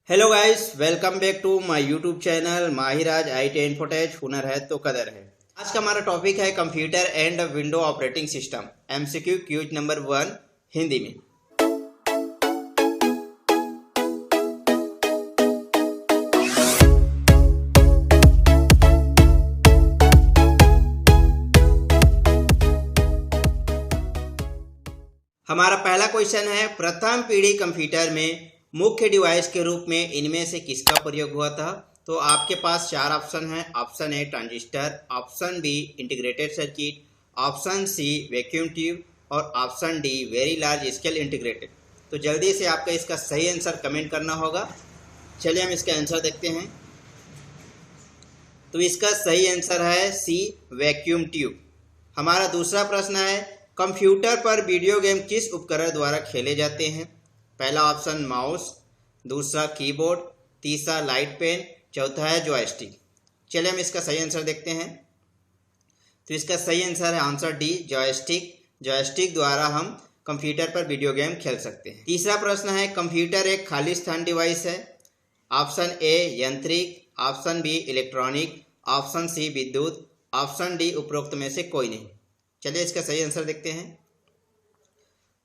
Hello guys, welcome back to my YouTube channel Mahiraj IT infotech. हुनर है तो कदर है। आज का हमारा टॉपिक है computer and window operating system, MCQ Qs number 1 Hindi में। हमारा पहला क्वेश्चन है, प्रथम पीढ़ी कंप्यूटर में मुख्य डिवाइस के रूप में इनमें से किसका प्रयोग हुआ था? तो आपके पास चार ऑप्शन है। Option A transistor, option B integrated circuit, option C vacuum tube और option D very large scale integrated. तो जल्दी से आपका इसका सही आंसर कमेंट करना होगा। चलिए हम इसका आंसर देखते हैं। तो इसका सही आंसर है सी वैक्यूम ट्यूब। हमारा दूसरा प्रश्न है, कंप्यूटर पर वीडियो गेम किस उपकरण द्वारा खेले जाते हैं? पहला ऑप्शन माउस, दूसरा कीबोर्ड, तीसरा लाइट पेन, चौथा है जॉयस्टिक। चलिए हम इसका सही आंसर देखते हैं। तो इसका सही आंसर है आंसर डी जॉयस्टिक। जॉयस्टिक द्वारा हम कंप्यूटर पर वीडियो गेम खेल सकते हैं। तीसरा प्रश्न है, कंप्यूटर एक खाली स्थान डिवाइस है? ऑप्शन ए यांत्रिक, option B electronic, option C विद्युत, ऑप्शन डी उपरोक्त में से कोई नहीं। चलिए इसका सही आंसर देखते हैं।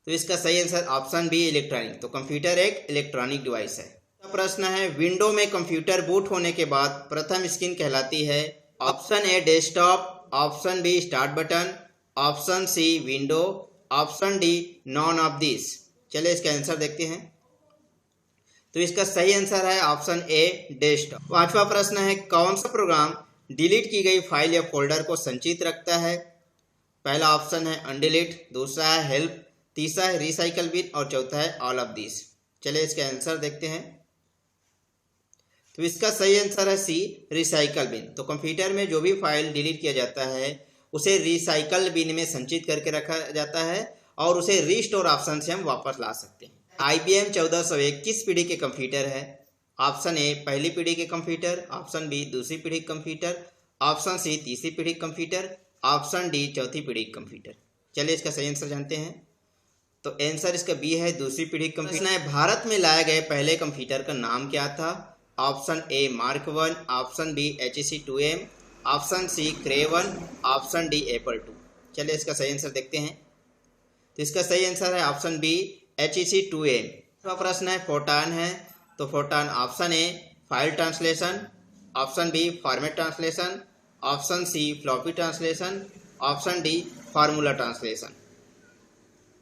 तो इसका सही आंसर ऑप्शन बी इलेक्ट्रॉनिक। तो कंप्यूटर एक इलेक्ट्रॉनिक डिवाइस है। प्रश्न है, विंडो में कंप्यूटर बूट होने के बाद प्रथम स्क्रीन कहलाती है? Option A desktop, option B start button, option C window, option D none of this. चलिए इसका आंसर देखते हैं। तो इसका सही आंसर है ऑप्शन ए डेस्कटॉप। पांचवा प्रश्न है, कौन सा प्रोग्राम डिलीट की गई फाइल या फोल्डर को संचित रखता है? पहला ऑप्शन है अनडिलीट, दूसरा है हेल्प, तीसरा है रिसाइकल बिन और चौथा है ऑल ऑफ दिस। चलिए इसका आंसर देखते हैं। तो इसका सही आंसर है सी रिसाइकल बिन। तो कंप्यूटर में जो भी फाइल डिलीट किया जाता है उसे रिसाइकल बिन में संचित करके रखा जाता है और उसे रीस्टोर ऑप्शन से हम वापस ला सकते हैं। IBM 1401 किस पीढ़ी के कंप्यूटर है? ऑप्शन ए पहली पीढ़ी के कंप्यूटर, ऑप्शन बी दूसरी पीढ़ी कंप्यूटर, ऑप्शन सी तीसरी पीढ़ी कंप्यूटर, ऑप्शन डी चौथी पीढ़ी कंप्यूटर। चलिए इसका सही आंसर जानते हैं। तो आंसर इसका बी है दूसरी पीढ़ी कंप्यूटर है। भारत में लाए गए पहले कंप्यूटर का नाम क्या था? Option A mark 1, option B HEC 2M, option C क्रेवन, ऑप्शन डी एप्पल 2। चलिए इसका सही आंसर देखते हैं। तो इसका सही आंसर है ऑप्शन बी HEC 2M। तो प्रश्न है, फोटॉन है? तो FORTRAN option A file translation, option B format translation, option C floppy translation, option D formula translation.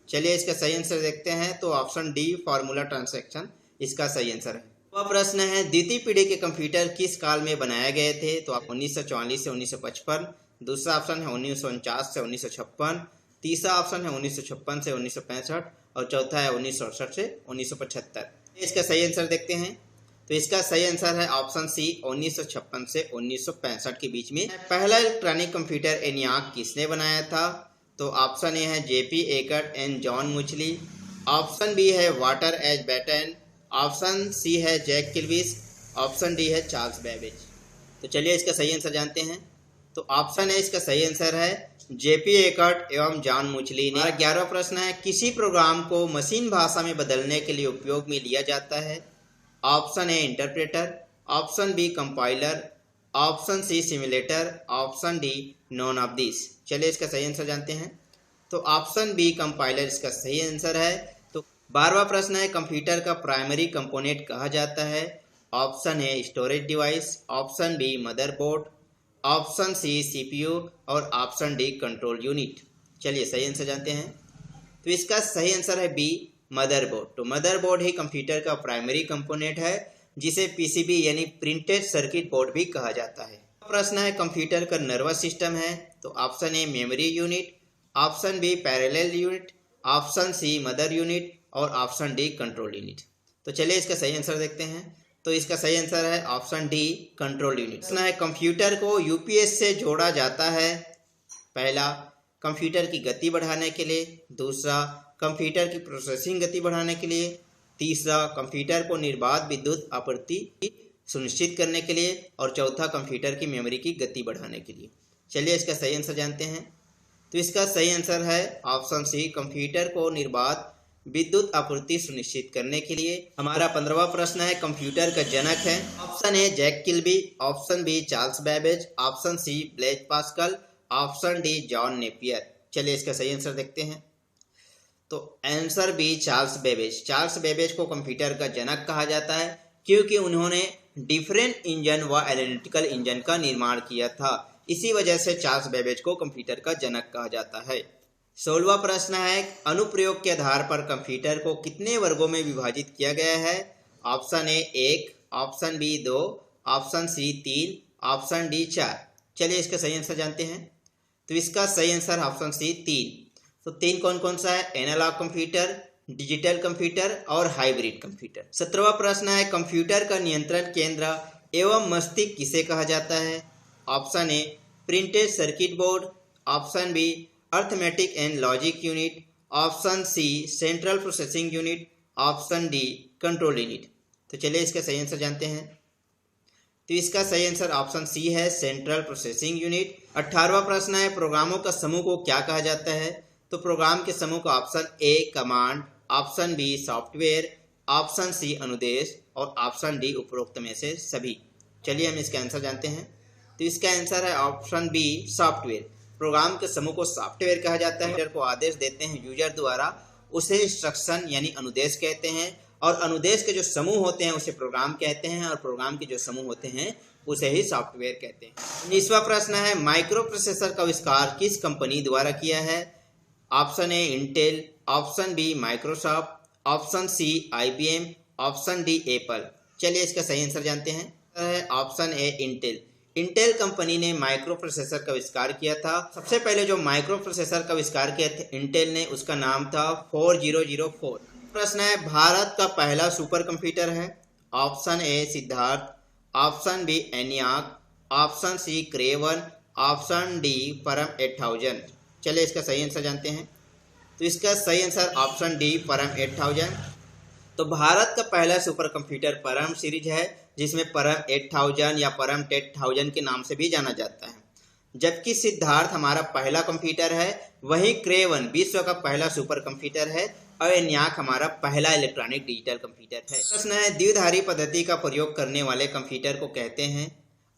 चलिए इसका सही आंसर देखते हैं। तो ऑप्शन डी फार्मूला ट्रांसलेशन इसका सही आंसर है। तो प्रश्न है, द्वितीय पीढ़ी के कंप्यूटर किस काल में बनाए गए थे? तो आप 1944 से 1955, दूसरा ऑप्शन है 1949 से 1956, तीसरा ऑप्शन है 1956 से 1965 और चौथा है 1968 से 1975। इसका सही आंसर देखते हैं। तो इसका सही आंसर है ऑप्शन सी 1956 से 1965 के बीच में। पहला इलेक्ट्रॉनिक कंप्यूटर ENIAC किसने बनाया था? तो ऑप्शन ए है JP Eckert and John Mauchly, option B है Walter H Brattain, option C है जैक किल्विस, ऑप्शन डी है चार्ल्स बेबेज। तो चलिए इसका सही आंसर जानते हैं। तो ऑप्शन ए इसका सही आंसर है JP एकर्ट एवं जॉन मुचली ने। 11वां प्रश्न है, किसी प्रोग्राम को मशीन भाषा में बदलने के लिए उपयोग में लिया जाता है? Option A interpreter, option B compiler, option C simulator, option D none of this. चलिए इसका सही आंसर जानते हैं। तो ऑप्शन बी कंपाइलर इसका सही आंसर है। तो 12वां प्रश्न है, कंप्यूटर का प्राइमरी कंपोनेंट कहा जाता है? Option A storage device, option B motherboard, option C CPU और ऑप्शन डी कंट्रोल यूनिट। चलिए सही आंसर जानते हैं। तो इसका सही आंसर है बी मदरबोर्ड। तो मदरबोर्ड ही कंप्यूटर का प्राइमरी कंपोनेंट है जिसे PCB यानी प्रिंटेड सर्किट बोर्ड भी कहा जाता है। प्रश्न है, कंप्यूटर का नर्वस सिस्टम है? तो option A memory unit, option B parallel unit, option C mother unit और ऑप्शन डी कंट्रोल यूनिट। तो चलिए इसका सही आंसर देखते हैं। तो इसका सही आंसर है ऑप्शन डी कंट्रोल यूनिट। प्रश्न है, कंप्यूटर को UPS से जोड़ा जाता है? पहला कंप्यूटर की गति बढ़ाने के लिए, दूसरा कंप्यूटर की प्रोसेसिंग गति बढ़ाने के लिए, तीसरा कंप्यूटर को निर्बाध विद्युत आपूर्ति सुनिश्चित करने के लिए और चौथा कंप्यूटर की मेमोरी की गति बढ़ाने के लिए। चलिए इसका सही आंसर जानते हैं। तो इसका सही आंसर है ऑप्शन सी कंप्यूटर को निर्बाध विद्युत आपूर्ति सुनिश्चित करने के लिए। हमारा 15वां प्रश्न है कंप्यूटर का जनक है। Option A Jack Kilby, option B Charles Babbage, option C Blaise Pascal, option D John Napier. चलिए इसका सही आंसर देखते हैं। तो answer B Charles Babbage. Charles Babbage को कंप्यूटर का जनक कहा जाता है क्योंकि उन्होंने डिफरेंट इंजन व एनालिटिकल इंजन का निर्माण किया था। इसी वजह से चार्ल्स बेबेज को कंप्यूटर का जनक कहा जाता है। 16वां प्रश्न है अनुप्रयोग के आधार पर कंप्यूटर को कितने वर्गों में विभाजित किया गया है। Option A 1, option B 2, option C 3, option D 4। चलिए इसका सही आंसर जानते हैं। तो इसका सही आंसर ऑप्शन सी 3। तो 3 कौन कौन सा है? एनालॉग कंप्यूटर, डिजिटल कंप्यूटर और हाइब्रिड कंप्यूटर। 17वां प्रश्न है कंप्यूटर का नियंत्रण केंद्र एवं मस्तिष्क किसे कहा जाता है। Option A printed circuit board, option B arithmetic and logic unit, option C central processing unit, option D control unit. तो चलिए इसका सही आंसर जानते हैं। तो इसका सही आंसर ऑप्शन सी है सेंट्रल प्रोसेसिंग यूनिट। 18वां प्रश्न है प्रोग्रामों का समूह को क्या कहा जाता है। तो प्रोग्राम के समूह को option A command, option B software, option C अनुदेश और ऑप्शन डी उपरोक्त में से सभी। चलिए हम इसका आंसर जानते हैं। तो इसका आंसर है ऑप्शन बी सॉफ्टवेयर। प्रोग्राम के समूह को सॉफ्टवेयर कहा जाता है। यूजर को आदेश देते हैं यूजर द्वारा, उसे इंस्ट्रक्शन यानी अनुदेश कहते हैं। और अनुदेश के जो समूह होते हैं उसे प्रोग्राम कहते हैं और प्रोग्राम के जो समूह होते हैं उसे ही सॉफ्टवेयर कहते हैं। 19वां प्रश्न है माइक्रो प्रोसेसर का आविष्कार किस कंपनी द्वारा किया है। Option A Intel, option B Microsoft, option C IBM, option D Apple. चलिए इसका सही आंसर जानते हैं। Option A Intel. Intel company ने माइक्रो प्रोसेसर का आविष्कार किया था। सबसे पहले जो माइक्रो प्रोसेसर का आविष्कार किया था इंटेल ने, उसका नाम था 4004। प्रश्न है भारत का पहला सुपर कंप्यूटर है। Option A Siddharth, option B ENIAC, option C क्रेवन, ऑप्शन डी परम 8000। चलिए इसका सही आंसर जानते हैं। तो इसका सही आंसर ऑप्शन डी परम 8000। तो भारत का पहला सुपर कंप्यूटर परम सीरीज है, जिसमें परम 8000 या परम 10000 के नाम से भी जाना जाता है। जबकि सिद्धार्थ हमारा पहला कंप्यूटर है, वहीं क्रेवन विश्व का पहला सुपर कंप्यूटर है और एनियाक हमारा पहला इलेक्ट्रॉनिक डिजिटल कंप्यूटर है। प्रश्न है द्विधारी पद्धति का प्रयोग करने वाले कंप्यूटर को कहते हैं।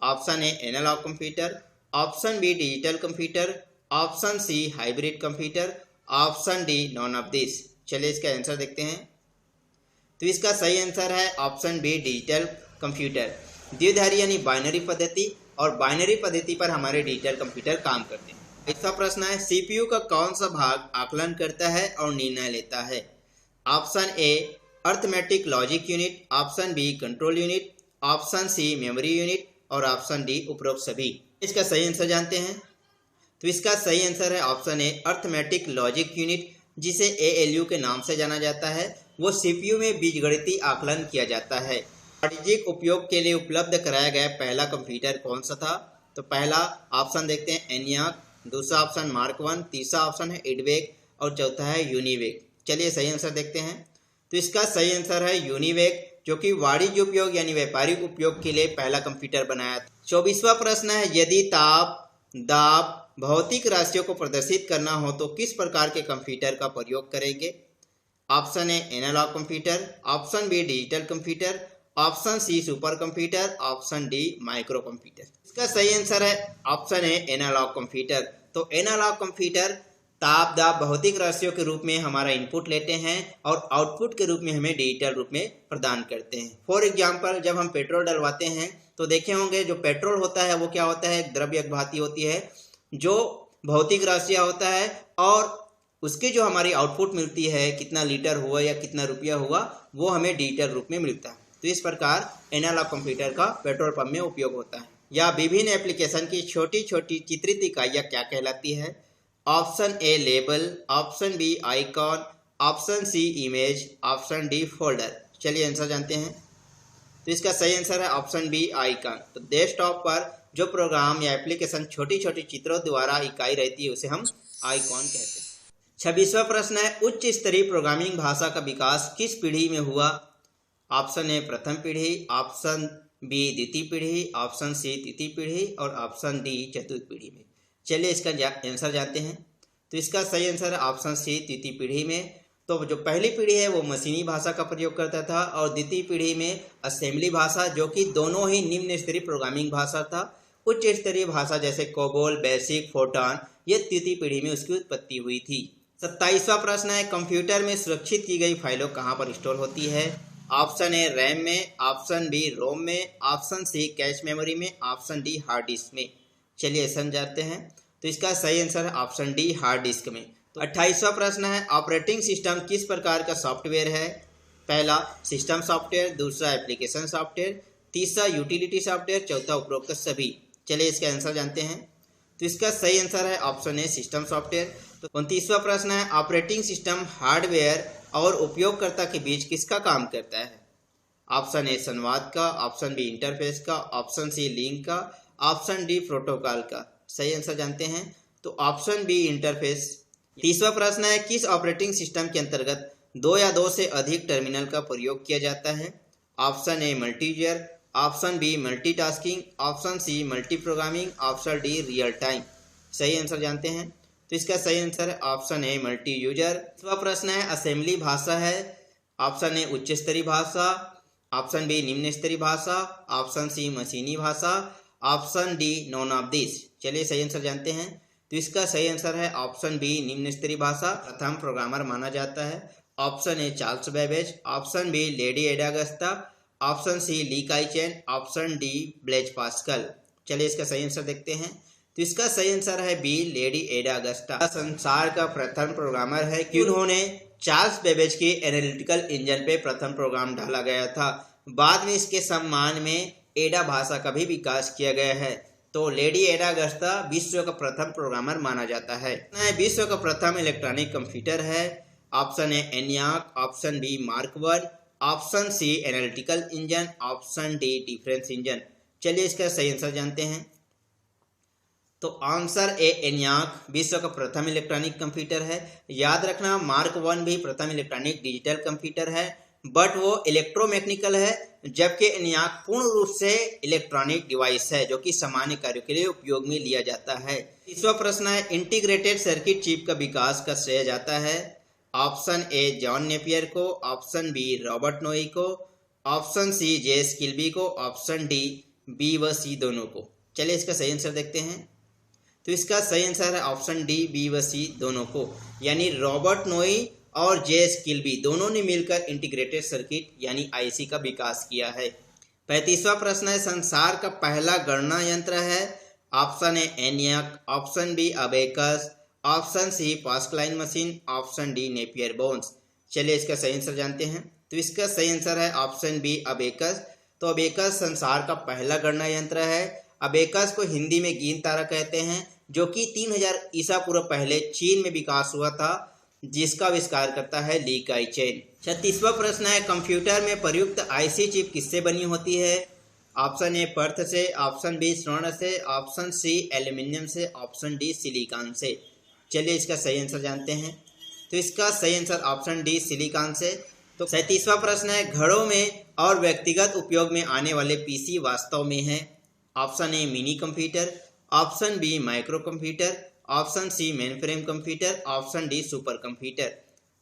Option A analogue computer, option B digital computer, option C hybrid computer, option D none of this. चलिए इसका आंसर देखते हैं। तो इसका सही आंसर है ऑप्शन बी डिजिटल कंप्यूटर। द्विधारी यानी बाइनरी पद्धति, और बाइनरी पद्धति पर हमारे डिजिटल कंप्यूटर काम करते हैं। इसका प्रश्न है CPU का कौन सा भाग आकलन करता है और निर्णय लेता है। Option A arithmetic logic unit, option B control unit, option C memory unit और ऑप्शन डी उपरोक्त सभी। इसका सही आंसर जानते हैं। तो इसका सही आंसर है option A arithmetic logic unit, जिसे ALU के नाम से जाना जाता है। वो CPU में बीजगणितीय आकलन किया जाता है। वाणिज्यिक उपयोग के लिए उपलब्ध कराया गया पहला कंप्यूटर कौन सा था। तो पहला ऑप्शन देखते हैं एनियाक, दूसरा ऑप्शन मार्क 1, तीसरा ऑप्शन है इडवेक और चौथा है यूनिवेक। चलिए सही आंसर देखते हैं। तो इसका सही आंसर है यूनिवेक, जो कि वाणिज्य उपयोग यानी व्यापारिक उपयोग के लिए पहला कंप्यूटर बनाया था। 24वां प्रश्न है यदि ताप, दाब, भौतिक राशियों को प्रदर्शित करना हो तो किस प्रकार के कंप्यूटर का प्रयोग करेंगे। Option A analogue computer, option B digital computer, option C supercomputer, option D microcomputer. इसका सही आंसर है ऑप्शन ए एनालॉग कंप्यूटर। तो एनालॉग कंप्यूटर ताप, दाब, भौतिक राशियों के रूप में हमारा इनपुट लेते हैं और आउटपुट के रूप में हमें डिजिटल रूप में प्रदान करते हैं। फॉर एग्जाम्पल जब हम पेट्रोल डलवाते हैं तो देखे होंगे जो पेट्रोल होता है वो क्या होता है, एक द्रव्य भांति होती है जो भौतिक राशियाँ होता है, और उसकी जो हमारी आउटपुट मिलती है कितना लीटर हुआ या कितना रुपया हुआ वो हमें डिजिटल रूप में मिलता है। तो इस प्रकार एनालॉग कंप्यूटर का पेट्रोल पंप में उपयोग होता है। या विभिन्न एप्लीकेशन की छोटी छोटी चित्रित इकाइयाँ क्या कहलाती है। Option A label, option B icon, option C image, option D folder. चलिए आंसर जानते हैं। तो इसका सही आंसर है ऑप्शन बी आइकॉन। तो डेस्कटॉप पर जो प्रोग्राम या एप्लीकेशन छोटी छोटी चित्रों द्वारा इकाई रहती है उसे हम आइकॉन कहते हैं। 26वां प्रश्न है उच्च स्तरीय प्रोग्रामिंग भाषा का विकास किस पीढ़ी में हुआ। ऑप्शन ए प्रथम पीढ़ी, ऑप्शन बी द्वितीय पीढ़ी, ऑप्शन सी तृतीय पीढ़ी और ऑप्शन डी चतुर्थ पीढ़ी में। चलिए इसका आंसर जानते हैं। तो इसका सही आंसर है ऑप्शन सी तृतीय पीढ़ी में। तो जो पहली पीढ़ी है वो मशीनी भाषा का प्रयोग करता था और द्वितीय पीढ़ी में असेंबली भाषा, जो कि दोनों ही निम्न स्तरीय प्रोग्रामिंग भाषा था। उच्च स्तरीय भाषा जैसे कोबोल, बेसिक, फोर्ट्रान ये तृतीय पीढ़ी में उसकी उत्पत्ति हुई थी। 27वां प्रश्न है, कंप्यूटर में सुरक्षित की गई फाइलों कहाँ पर स्टोर होती है? ऑप्शन ए रैम में, ऑप्शन बी रोम में, ऑप्शन सी कैश मेमोरी में, ऑप्शन डी हार्ड डिस्क में। चलिए समझाते हैं। तो इसका सही आंसर है ऑप्शन डी हार्ड डिस्क में। तो 28वां प्रश्न है, ऑपरेटिंग सिस्टम किस प्रकार का सॉफ्टवेयर है? पहला सिस्टम सॉफ्टवेयर, दूसरा एप्लीकेशन सॉफ्टवेयर, तीसरा यूटिलिटी सॉफ्टवेयर, चौथा उपरोक्त सभी। चलिए इसका आंसर जानते हैं। तो इसका सही आंसर है ऑप्शन ए सिस्टम सॉफ्टवेयर। तो 29वां प्रश्न है, ऑपरेटिंग सिस्टम हार्डवेयर और उपयोगकर्ता के बीच किसका काम करता है? ऑप्शन ए संवाद का, ऑप्शन बी इंटरफेस का, ऑप्शन सी लिंक का, ऑप्शन डी प्रोटोकॉल का। सही आंसर जानते हैं। तो ऑप्शन बी इंटरफेस। 30वां प्रश्न है, किस ऑपरेटिंग सिस्टम के अंतर्गत 2 या 2 से अधिक टर्मिनल का प्रयोग किया जाता है? Option A multi user, option B multitasking, option C multiprogramming, option D real time. सही आंसर जानते हैं। तो इसका सही आंसर है ऑप्शन ए मल्टी यूजर। दूसरा प्रश्न है, असेंबली भाषा है। ऑप्शन ए उच्च स्तरीय भाषा, ऑप्शन बी निम्न स्तरीय भाषा, ऑप्शन सी मशीनी भाषा, option D none of this. चलिए सही आंसर जानते हैं। तो इसका सही आंसर है ऑप्शन बी निम्न स्तरीय भाषा। प्रथम प्रोग्रामर माना जाता है option A Charles Babbage, option B Lady Ada Augusta, option C Lee Kai Chen, option D Blaise Pascal. चलिए इसका सही आंसर देखते हैं। तो इसका सही आंसर है बी लेडी एडा अगस्टा। संसार का प्रथम प्रोग्रामर है कि उन्होंने चार्ल्स बेबेज के एनालिटिकल इंजन पे प्रथम प्रोग्राम डाला गया था। बाद में इसके सम्मान में एडा भाषा का भी विकास किया गया है। तो लेडी एडा अगस्ता विश्व का प्रथम प्रोग्रामर माना जाता है। विश्व का प्रथम इलेक्ट्रॉनिक कंप्यूटर है। Option A ENIAC, option B Mark 1, option C analytical engine, option D difference engine. चलिए इसका सही आंसर जानते हैं। तो आंसर ए एनियाक विश्व का प्रथम इलेक्ट्रॉनिक कंप्यूटर है। याद रखना मार्क 1 भी प्रथम इलेक्ट्रॉनिक डिजिटल कंप्यूटर है, बट वो इलेक्ट्रोमैकेनिकल है, जबकि एनियाक पूर्ण रूप से इलेक्ट्रॉनिक डिवाइस है जो कि सामान्य कार्यों के लिए उपयोग में लिया जाता है। तीसरा प्रश्न है, इंटीग्रेटेड सर्किट चिप का विकास का श्रेय जाता है? ऑप्शन ए जॉन नेपियर को, ऑप्शन बी रॉबर्ट नोई को, ऑप्शन सी जेस किल्बी को, ऑप्शन डी बी व सी दोनों को। चलिए इसका सही आंसर देखते हैं। तो इसका सही आंसर है ऑप्शन डी बी व सी दोनों को, यानी रॉबर्ट नोई और जेस किल्बी दोनों ने मिलकर इंटीग्रेटेड सर्किट यानी आईसी का विकास किया है। 35वां प्रश्न है, संसार का पहला गणना यंत्र है? Option A ENIAC, option B abacus, option C Pascaline machine, option D Napier bones. चलिए इसका सही आंसर जानते हैं। तो इसका सही आंसर है ऑप्शन बी अबेकस। तो अबेकस संसार का पहला गणना यंत्र है। अबेकस को हिंदी में गीन तारा कहते हैं, जो कि 3000 ईसा पूर्व पहले चीन में विकास हुआ था, जिसका आविष्कार करता है ली काई चेन। 36वां प्रश्न है, कंप्यूटर में प्रयुक्त आईसी चिप किससे बनी होती है? ऑप्शन ए पर्थ से, ऑप्शन बी स्वर्ण से, ऑप्शन सी एल्यूमिनियम से, ऑप्शन डी सिलिकॉन से। चलिए इसका सही आंसर जानते हैं। तो इसका सही आंसर ऑप्शन डी सिलिकॉन से। तो 37वां प्रश्न है, घरों में और व्यक्तिगत उपयोग में आने वाले पीसी वास्तव में है? Option A minicomputer, option B microcomputer, option C mainframe computer, option D supercomputer.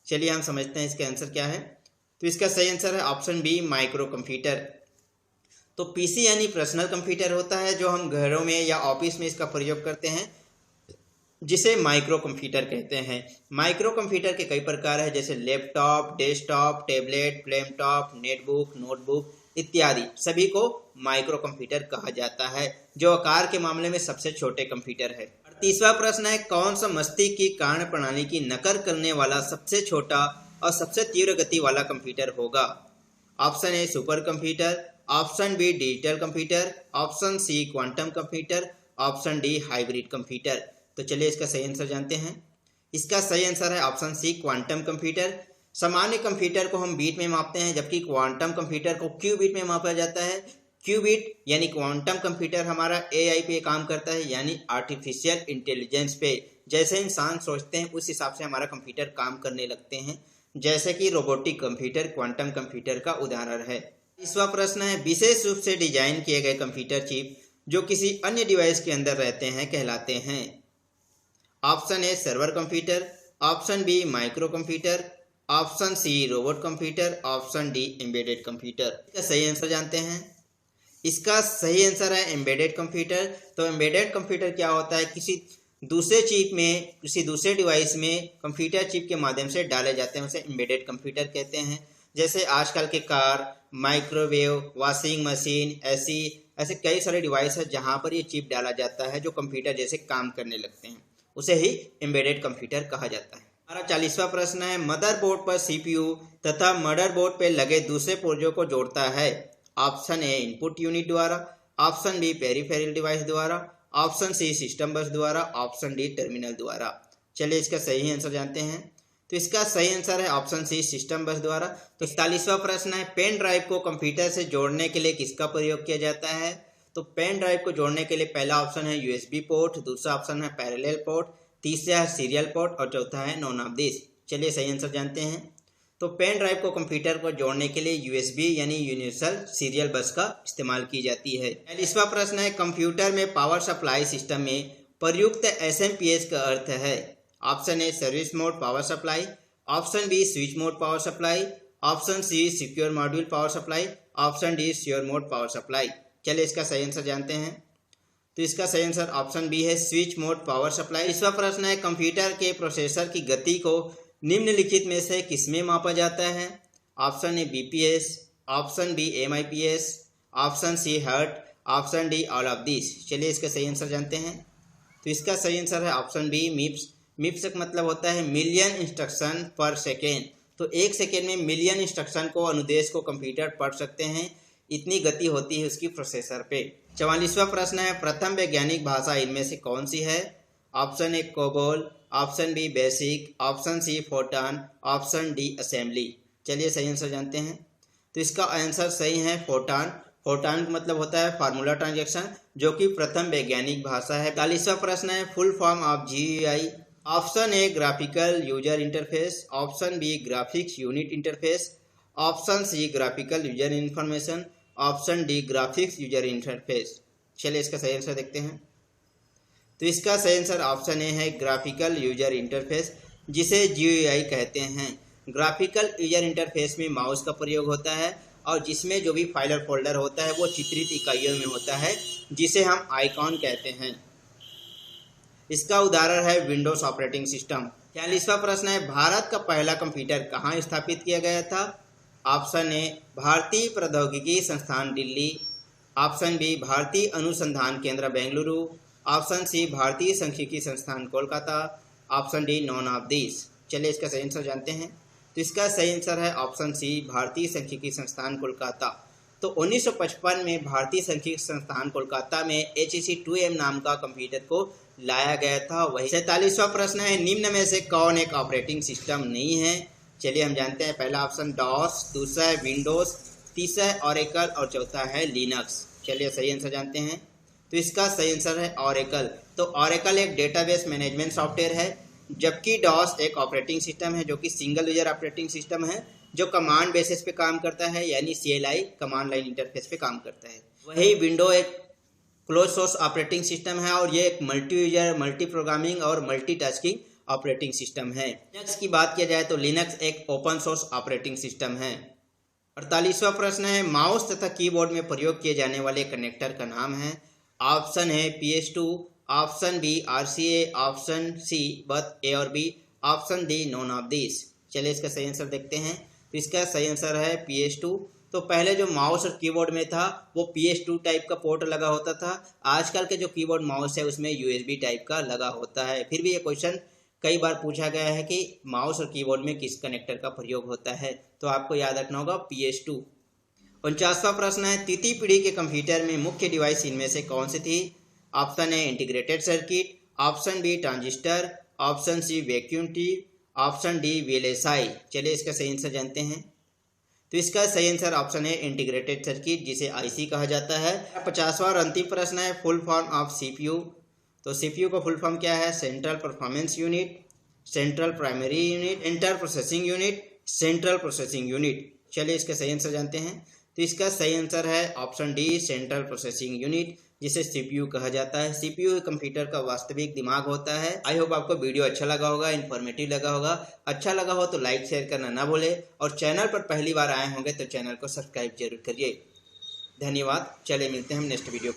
चलिए हम समझते हैं इसका आंसर क्या है। तो इसका सही आंसर है ऑप्शन बी माइक्रो कंप्यूटर। तो पीसी यानी पर्सनल कंप्यूटर होता है जो हम घरों में या ऑफिस में इसका प्रयोग करते हैं, जिसे माइक्रो कंप्यूटर कहते हैं। माइक्रो कंप्यूटर के कई प्रकार हैं, जैसे लैपटॉप, डेस्कटॉप, टैबलेट, फ्लैपटॉप, नेटबुक, नोटबुक इत्यादि सभी को माइक्रो कंप्यूटर कहा जाता है, जो आकार के मामले में सबसे छोटे कंप्यूटर है। 38वां प्रश्न है, कौन सा मस्तिष्क की कार्य प्रणाली की नकल करने वाला सबसे छोटा और सबसे तीव्र गति वाला कंप्यूटर होगा? Option A supercomputer, option B digital computer, option C quantum computer, option D hybrid computer. तो चलिए इसका सही आंसर जानते हैं। इसका सही आंसर है ऑप्शन सी क्वांटम कंप्यूटर। सामान्य कंप्यूटर को हम बीट में मापते हैं, जबकि क्वांटम कंप्यूटर को क्यूबिट में मापा जाता है। क्यूबिट यानी क्वांटम कंप्यूटर हमारा एआई पे काम करता है, यानी आर्टिफिशियल इंटेलिजेंस पे। जैसे इंसान सोचते हैं उस हिसाब से हमारा कंप्यूटर काम करने लगते हैं, जैसे कि रोबोटिक कंप्यूटर क्वांटम कंप्यूटर का उदाहरण है। तीसरा प्रश्न है, विशेष रूप से डिजाइन किए गए कंप्यूटर चिप जो किसी अन्य डिवाइस के अंदर रहते हैं कहलाते हैं? Option A server computer, option B microcomputer, option C robot computer, option D embedded computer. इसका सही आंसर जानते हैं। इसका सही आंसर है एम्बेडेड कंप्यूटर। तो एम्बेडेड कंप्यूटर क्या होता है, किसी दूसरे चिप में, किसी दूसरे डिवाइस में कंप्यूटर चिप के माध्यम से डाले जाते हैं, उसे एम्बेडेड कंप्यूटर कहते हैं। जैसे आजकल के कार, माइक्रोवेव, वॉशिंग मशीन, ऐसे कई सारे डिवाइस है जहां पर ये चिप डाला जाता है जो कंप्यूटर जैसे काम करने लगते हैं, उसे ही एम्बेडेड कंप्यूटर कहा जाता है। हमारा 40वां प्रश्न है, मदरबोर्ड पर सीपीयू तथा मदरबोर्ड पर लगे दूसरे पुर्जों को जोड़ता है। ऑप्शन ए इनपुट यूनिट द्वारा, ऑप्शन बी पेरिफेरल डिवाइस द्वारा, ऑप्शन सी सिस्टम बस द्वारा, ऑप्शन डी टर्मिनल द्वारा। चलिए इसका सही आंसर जानते हैं। तो इसका सही आंसर है ऑप्शन सी सिस्टम बस द्वारा। तो 41वां प्रश्न है, पेन ड्राइव को कंप्यूटर से जोड़ने के लिए किसका प्रयोग किया जाता है। तो पेन ड्राइव को जोड़ने के लिए पहला ऑप्शन है यूएसबी पोर्ट, दूसरा ऑप्शन है पैरेलल पोर्ट, तीसरा है सीरियल पोर्ट और चौथा है नॉन ऑफ दिस। चलिए सही आंसर जानते हैं। तो पेन ड्राइव को कंप्यूटर को जोड़ने के लिए यूएसबी यानी यूनिवर्सल सीरियल बस का इस्तेमाल की जाती है। 41वां प्रश्न है, कंप्यूटर में पावर सप्लाई सिस्टम में प्रयुक्त एसएमपीएस का अर्थ है। Option A service mode power supply, option B switch mode power supply, option C secure module power supply, option D sure mode power supply. चलिए इसका सही आंसर जानते हैं। तो इसका सही आंसर ऑप्शन बी है स्विच मोड पावर सप्लाई। 20वां प्रश्न है, कंप्यूटर के प्रोसेसर की गति को निम्नलिखित में से किसमें मापा जाता है। Option A BPS, option B MIPS, option C hertz, option D all of this. चलिए इसका सही आंसर जानते हैं। तो इसका सही आंसर है ऑप्शन बी मिप्स। मिप्स का मतलब होता है मिलियन इंस्ट्रक्शन पर सेकेंड। तो एक सेकेंड में मिलियन इंस्ट्रक्शन को, अनुदेश को कंप्यूटर पढ़ सकते हैं, इतनी गति होती है उसकी प्रोसेसर पे। 44वां प्रश्न है, प्रथम वैज्ञानिक भाषा इनमें से कौन सी है। Option A COBOL, option B BASIC, option C Fortran, option D assembly. चलिए सही आंसर जानते हैं। तो इसका आंसर सही है फोर्टान। फोर्टान का मतलब होता है फार्मूला ट्रांजैक्शन, जो कि प्रथम वैज्ञानिक भाषा है। 41वां प्रश्न है, full form of GUI. Option A graphical user interface, option B graphics unit interface, option C graphical user information, option D graphics user interface. चलिए इसका सही आंसर देखते हैं। तो इसका सही आंसर ऑप्शन ए है ग्राफिकल यूजर इंटरफेस, जिसे जीयूआई कहते हैं। ग्राफिकल यूजर इंटरफेस में माउस का प्रयोग होता है और जिसमें जो भी फाइल और फोल्डर होता है वो चित्रित इकाइयों में होता है, जिसे हम आइकॉन कहते हैं। इसका उदाहरण है विंडोज ऑपरेटिंग सिस्टम। 46वां प्रश्न है, भारत का पहला कंप्यूटर कहाँ स्थापित किया गया था। ऑप्शन ए भारतीय प्रौद्योगिकी संस्थान दिल्ली, ऑप्शन बी भारतीय अनुसंधान केंद्र बेंगलुरु, ऑप्शन सी भारतीय सांख्यिकी संस्थान Kolkata, option D none of this. चलिए इसका सही आंसर जानते हैं। तो इसका सही आंसर है ऑप्शन सी भारतीय सांख्यिकी संस्थान कोलकाता। तो 1955 में भारतीय सांख्यिकी संस्थान कोलकाता में HEC2M नाम का कंप्यूटर को लाया गया था। वही 47वां प्रश्न है, निम्न में से कौन एक ऑपरेटिंग सिस्टम नहीं है। चलिए हम जानते हैं। पहला ऑप्शन डॉस, दूसरा है विंडोज, तीसरा है ऑरेकल और चौथा है लिनक्स। चलिए सही आंसर जानते हैं। तो इसका सही आंसर है ऑरेकल। तो ऑरेकल एक डेटाबेस मैनेजमेंट सॉफ्टवेयर है, जबकि डॉस एक ऑपरेटिंग सिस्टम है जो कि सिंगल यूजर ऑपरेटिंग सिस्टम है, जो कमांड बेसिस पे काम करता है, यानी CLI कमांड लाइन इंटरफेस पे काम करता है। वही विंडो एक क्लोज सोर्स ऑपरेटिंग सिस्टम है और ये एक मल्टी यूजर, मल्टी प्रोग्रामिंग और मल्टीटास्किंग ऑपरेटिंग सिस्टम है। लिनक्स की बात किया जाए तो लिनक्स एक ओपन सोर्स ऑपरेटिंग सिस्टम है। 48वां प्रश्न है, माउस तथा कीबोर्ड में प्रयोग किए जाने वाले कनेक्टर का नाम है। ऑप्शन है PS2, option B RCA, option C बस A और B, option D none of this. चलिए इसका सही आंसर देखते हैं। तो इसका सही आंसर है PS2। तो पहले जो माउस और कीबोर्ड में था वो PS2 टाइप का पोर्ट लगा होता था। आजकल के जो कीबोर्ड माउस है उसमें USB टाइप का लगा होता है। फिर भी ये क्वेश्चन कई बार पूछा गया है कि माउस और कीबोर्ड में किस कनेक्टर का प्रयोग होता है, तो आपको याद रखना होगा PS2। 49वां प्रश्न है, तृतीय पीढ़ी के कंप्यूटर में मुख्य डिवाइस इनमें से कौन सी थी। Option A integrated circuit, option B transistor, option C vacuum tube, option D VLSI। चलिए इसका सही आंसर जानते हैं। तो इसका सही आंसर ऑप्शन है इंटीग्रेटेड सर्किट, जिसे IC कहा जाता है। 50वां और अंतिम प्रश्न है, फुल फॉर्म ऑफ CPU। तो CPU का फुल फॉर्म क्या है। Central performance unit, central primary unit, inter processing unit, central processing unit. चलिए इसका सही आंसर जानते हैं। तो इसका सही आंसर है option D, central processing unit, जिसे सीपीयू कहा जाता है। सीपीयू कंप्यूटर का वास्तविक दिमाग होता है। आई होप आपको वीडियो अच्छा लगा होगा, इन्फॉर्मेटिव लगा होगा। अच्छा लगा हो तो लाइक शेयर करना ना भूले, और चैनल पर पहली बार आए होंगे तो चैनल को सब्सक्राइब जरूर करिए। धन्यवाद। चलिए मिलते हैं हम नेक्स्ट वीडियो।